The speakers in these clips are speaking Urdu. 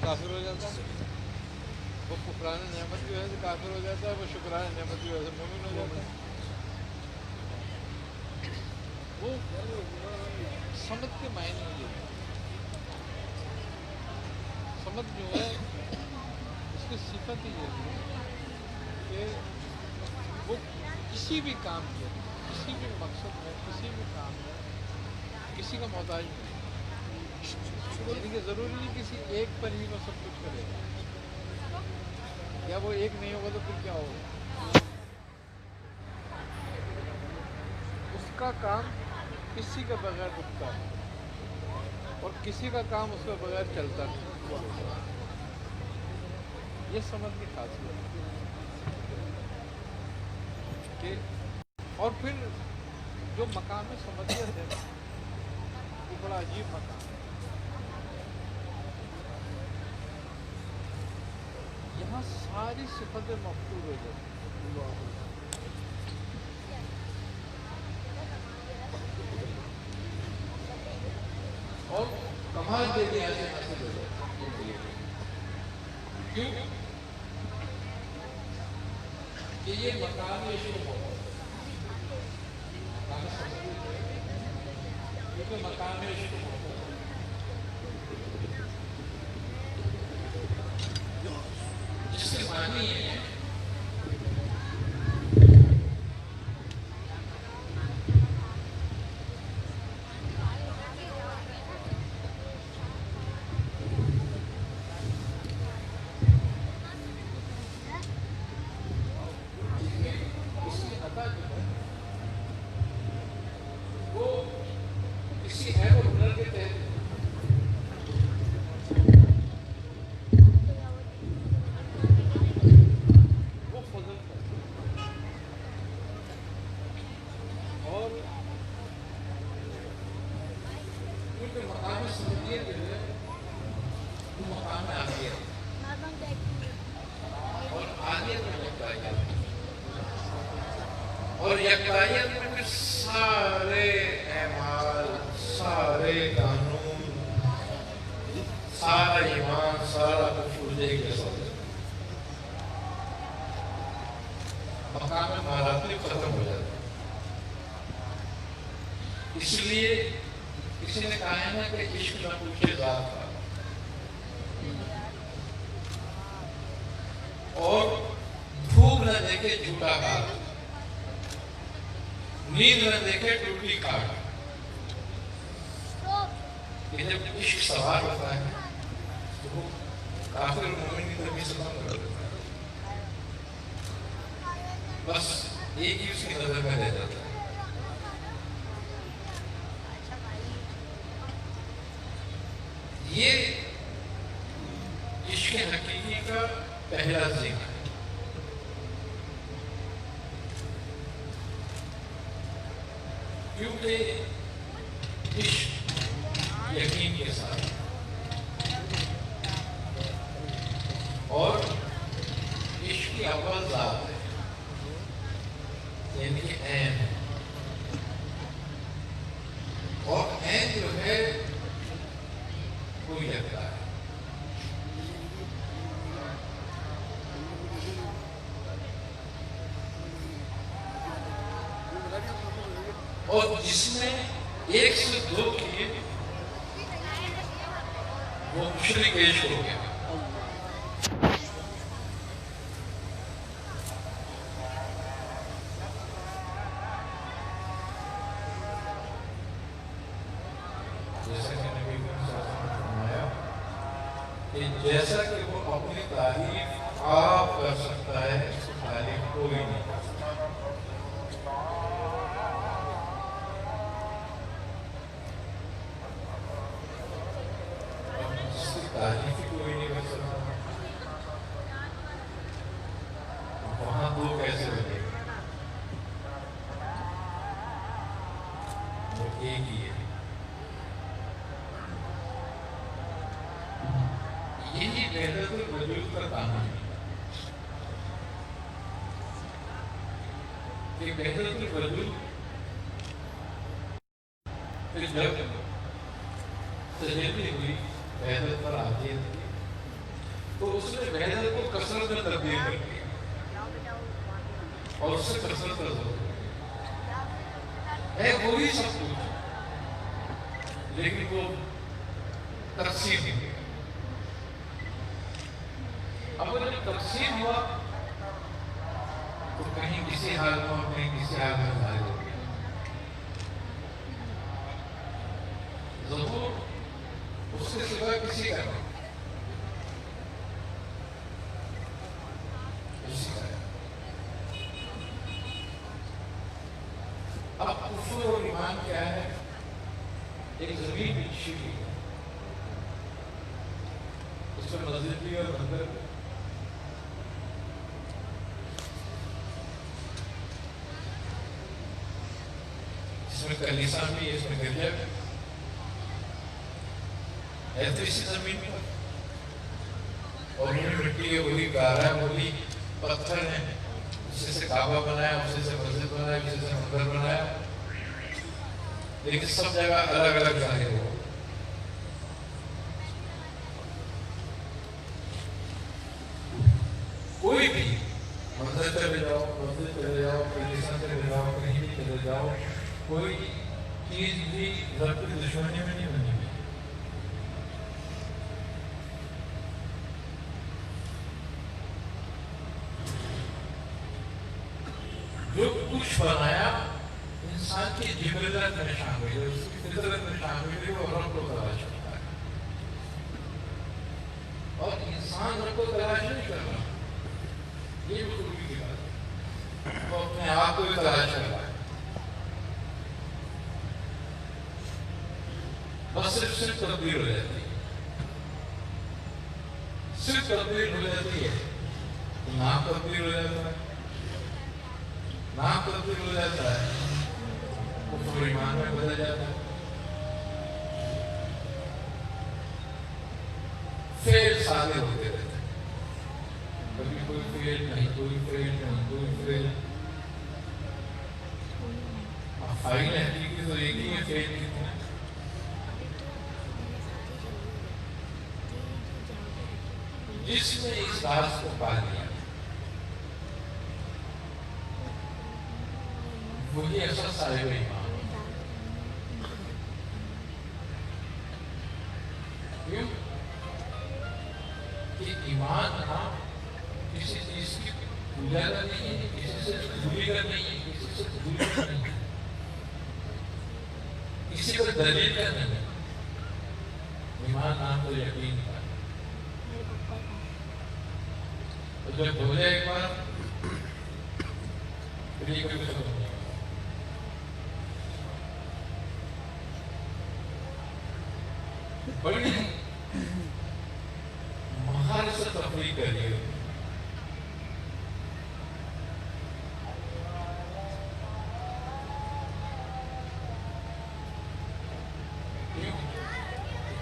کافر ہو جاتا ہے، وہ کفران نعمت کی وجہ سے کافر ہو جاتا ہے، وہ شکران نعمت کی وجہ سے مومن ہو جاتا ہے۔ وہ سمجھ کے معنی یہ ہے، سمجھ جو ہے اس کی صفت ہی یہ ہے کہ وہ کسی بھی کام میں، کسی بھی مقصد میں، کسی بھی کام میں کسی کا محتاج نہیں ہے، یعنی کہ ضروری نہیں کسی ایک پر ہی وہ سب کچھ کرے گا، یا وہ ایک نہیں ہوگا تو پھر کیا ہوگا؟ اس کا کام کسی کے بغیر رکتا ہے اور کسی کا کام اس کے بغیر چلتا نہیں، یہ سمجھ کی خاصیت ہے کہ اور پھر جو مقام سمجھیت ہے وہ بڑا عجیب مقام ہے۔ یہاں ساری صفتیں مفقود ہو جاتی ہیں اور کمال دیتے ایسے حاصل ہو جاتی ہے۔ کیوں کہ یہ مقام عشق و محبت ہے، کیونکہ مقام عشق و محبت جس کے معنی ہے اس کی عطا جو ہے وہ کسی عیب و ہنر کے تحت وہ فضل کرتا ہے، اور کیونکہ مقام سمجھیت جو ہے وہ مقام عافیت اور عافیت میں یکتائیت، اور یکتائیت میں پھر سارے اعمال، سارے قانون، سارا ایمان، سارا کچھ ایک جیسا ہو جاتا ہے، مقام مراتب ختم ہو جاتا ہے۔ اس لیے کسی نے کہا ہے نا کہ عشق نہ پوچھے ذات کا، اور دھوپ نہ دیکھے جھوٹا کاٹ، نیند نہ دیکھے ٹوٹی کاٹ، کہ جب عشق سوار ہوتا ہے تو وہ کافر مومن کی تمیز ختم کر دیتا ہے، بس ایک ہی اس کی نظر میں رہ جاتا ہے۔ یہ عشق حقیقی کا پہلا ذکر ہے، کیونکہ عشق یقین کے ساتھ، اور عشق کی اول ذات ہے، یعنی کہ عین ہے، اور عین جو ہے وہ یکتا ہے۔ اور جس نے ایک سے دو کیے وہ مشرک عشق ہو گیا۔ جیسا کہ نبی صلی اللہ علیہ وسلم نے فرمایا کہ جیسا کہ وہ اپنی تعریف آپ کر سکتا ہے اس کی تعریف کوئی نہیں کر سکتا۔ جس کی تعریف ہی کوئی نہیں کر سکتا وہاں دو کیسے لگے گا؟ وہ ایک ہی ہے۔ یہی وحدت الوجود کا قانون ہے کہ وحدت الوجود پھر جب تجلی ہوئی وحدت پر عافیت کی، تو اس نے محنت کو کثرت میں تبدیل کر دیا اور اس سے کثرت کا ضرور ہے وہی سب کچھ، لیکن وہ تقسیم ہو. اب جب تقسیم ہوا تو کہیں کسی حال میں اور کہیں کسی حال میں ظاہر ہو گیا. ظہور اس کے سوا کسی کا نہیں، اسی کا ہے. اب کفر اور ایمان کیا ہے؟ ایک زمین بچھی ہوئی ہے، اس میں مسجد بھی اور مندر بھی. اس میں کلیسا بھی ہے، اس میں گرجا بھی ہے تو اسی زمین پر. اور وہی مٹی ہے، وہی گارا ہے، وہی پتھر ہے. اسی سے کعبہ بنایا، اسی سے مسجد بنایا، اسی سے مندر بنایا، لیکن سب جگہ الگ الگ ظاہر ہو. کوئی بھی مندر چلے جاؤ، مسجد چلے جاؤ، کلیسا چلے جاؤ، کہیں بھی چلے جاؤ، کوئی چیز بھی رب کی دشمنی میں نہیں بنی ہوئی. جو کچھ بنایا انسان کی جبلت میں شامل ہے، اس کی فطرت میں شامل ہے، وہ رب کو تلاش کرتا ہے. اور انسان رب کو تلاش نہیں کر رہا، یہ بھی خوبی کی بات ہے. وہ اپنے آپ کو ہی تلاش کر رہا ہے. بس صرف تبدیل ہو جاتی ہے، صرف تبدیل ہو جاتی ہے. نام تبدیل ہو جاتا ہے، نام تبدیل ہو جاتا ہے، کفر ایمان میں بدل جاتا ہے. فعل سادے ہوتے رہتے ہیں، کبھی کوئی فعل نہیں، کوئی فعل نہیں، کوئی فعل. اب فائل حقیقی تو ایک ہی ہے، فعل کتنے ہیں؟ جس نے اس راز کو پا لیا وہی اصل صاحب ایمان. کیوں کہ ایمان نام کسی چیز کی پوجا کا نہیں ہے، کسی سے دوری کا نہیں ہے، کسی سے دوری کا نہیں ہے، کسی پر دلیل کا نہیں ہے. ایمان نام تو یقین کا. جب ہو جائے ایک بار پھر یہ کبھی ختم نہیں ہوگا. بڑی مہارت سے تفریح کریے.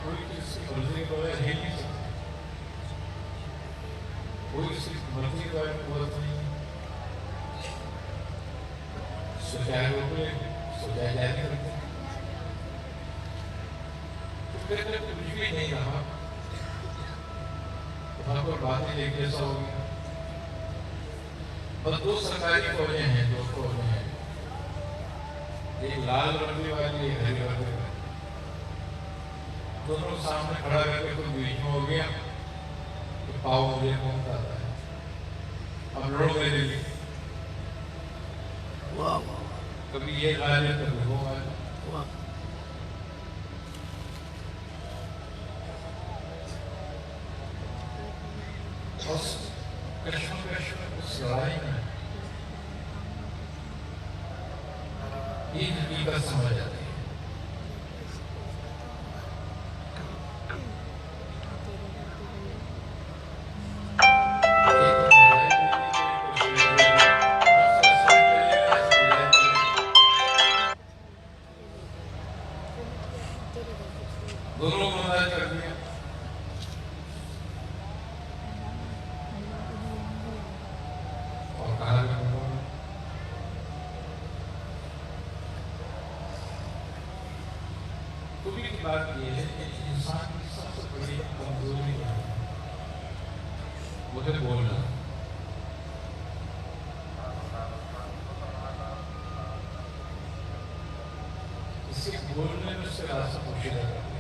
کوئی کسی مرضی کو ہے نہیں سکتا، کوئی کسی مرضی کا قوت نہیں. سوچائے روکے، سوچائے جانے رکھتے. پھر جب کچھ بھی نہیں رہا وہاں پر باتیں ایک جیسا ہو گیا. بس دو سرکاری فوجیں ہیں، دو فوجیں ہیں، ایک لال رنگ والی، ایک ہری رنگ والی. دونوں سامنے کھڑا کر کے کوئی بیچ میں ہو گیا تو پاؤ مجھے کون کہتا ہے، اب لڑو میرے لیے. کبھی یہ غالب، کبھی وہ غالب. اس لڑائی میں یہ حقیقت سمجھ آتی ہے. دونوں کو مدد کر دیا. اور کہا کہ خوبی کی بات یہ ہے کہ انسان کی سب سے بڑی کمزوری ہے وہ ہے بولنا. اس کے بولنے میں اس سے راستہ پوچھے گا.